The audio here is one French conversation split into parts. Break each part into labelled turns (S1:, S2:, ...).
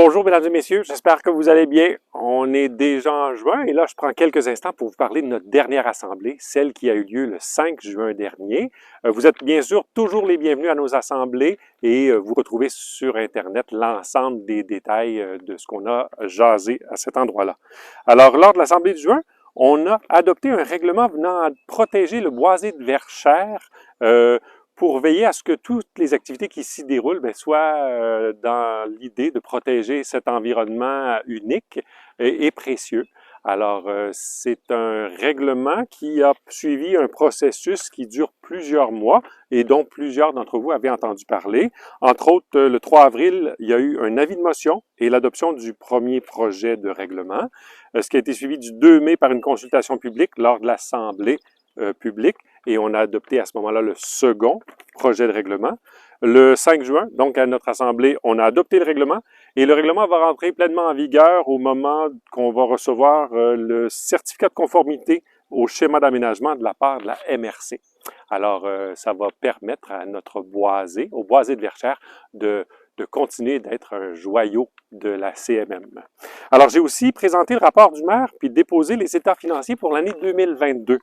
S1: Bonjour mesdames et messieurs, j'espère que vous allez bien. On est déjà en juin et là je prends quelques instants pour vous parler de notre dernière assemblée, celle qui a eu lieu le 5 juin dernier. Vous êtes bien sûr toujours les bienvenus à nos assemblées et vous retrouvez sur Internet l'ensemble des détails de ce qu'on a jasé à cet endroit-là. Alors lors de l'assemblée de juin, on a adopté un règlement venant à protéger le boisé de Verchères pour veiller à ce que toutes les activités qui s'y déroulent soient dans l'idée de protéger cet environnement unique et précieux. Alors, c'est un règlement qui a suivi un processus qui dure plusieurs mois et dont plusieurs d'entre vous avaient entendu parler. Entre autres, le 3 avril, il y a eu un avis de motion et l'adoption du premier projet de règlement, ce qui a été suivi du 2 mai par une consultation publique lors de l'Assemblée publique et on a adopté à ce moment-là le second projet de règlement. Le 5 juin, donc à notre Assemblée, on a adopté le règlement et le règlement va rentrer pleinement en vigueur au moment qu'on va recevoir le certificat de conformité au schéma d'aménagement de la part de la MRC. Alors, ça va permettre à notre boisé, au boisé de Verchères, de continuer d'être un joyau de la CMM. Alors, j'ai aussi présenté le rapport du maire puis déposé les états financiers pour l'année 2022.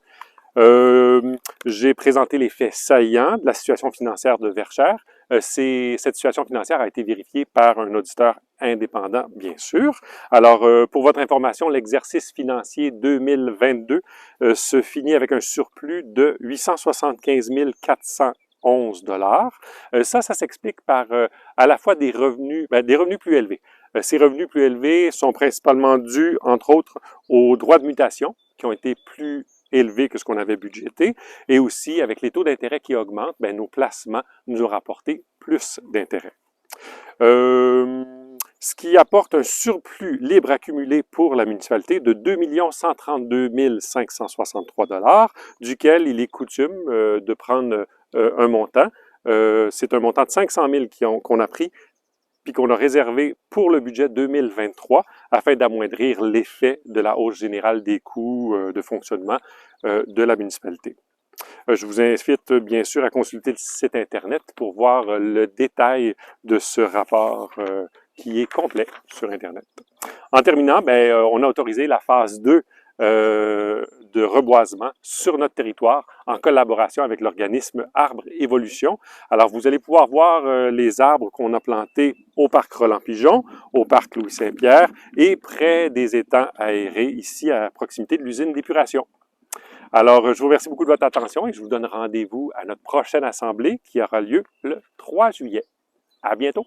S1: J'ai présenté les faits saillants de la situation financière de Verchères. Cette situation financière a été vérifiée par un auditeur indépendant, bien sûr. Alors, pour votre information, l'exercice financier 2022 se finit avec un surplus de 875 411 $. Ça s'explique par à la fois des revenus plus élevés. Ces revenus plus élevés sont principalement dus, entre autres, aux droits de mutation qui ont été plus élevé que ce qu'on avait budgété, et aussi avec les taux d'intérêt qui augmentent, nos placements nous ont rapporté plus d'intérêt. Ce qui apporte un surplus libre accumulé pour la municipalité de 2 132 563 $, duquel il est coutume de prendre un montant. C'est un montant de 500 000 qu'on a pris puis qu'on a réservé pour le budget 2023 afin d'amoindrir l'effet de la hausse générale des coûts de fonctionnement de la municipalité. Je vous invite bien sûr à consulter le site Internet pour voir le détail de ce rapport qui est complet sur Internet. En terminant, on a autorisé la phase 2 de reboisement sur notre territoire en collaboration avec l'organisme Arbre Évolution. Alors, vous allez pouvoir voir les arbres qu'on a plantés au parc Roland-Pigeon, au parc Louis-Saint-Pierre et près des étangs aérés ici à proximité de l'usine d'épuration. Alors, je vous remercie beaucoup de votre attention et je vous donne rendez-vous à notre prochaine assemblée qui aura lieu le 3 juillet. À bientôt!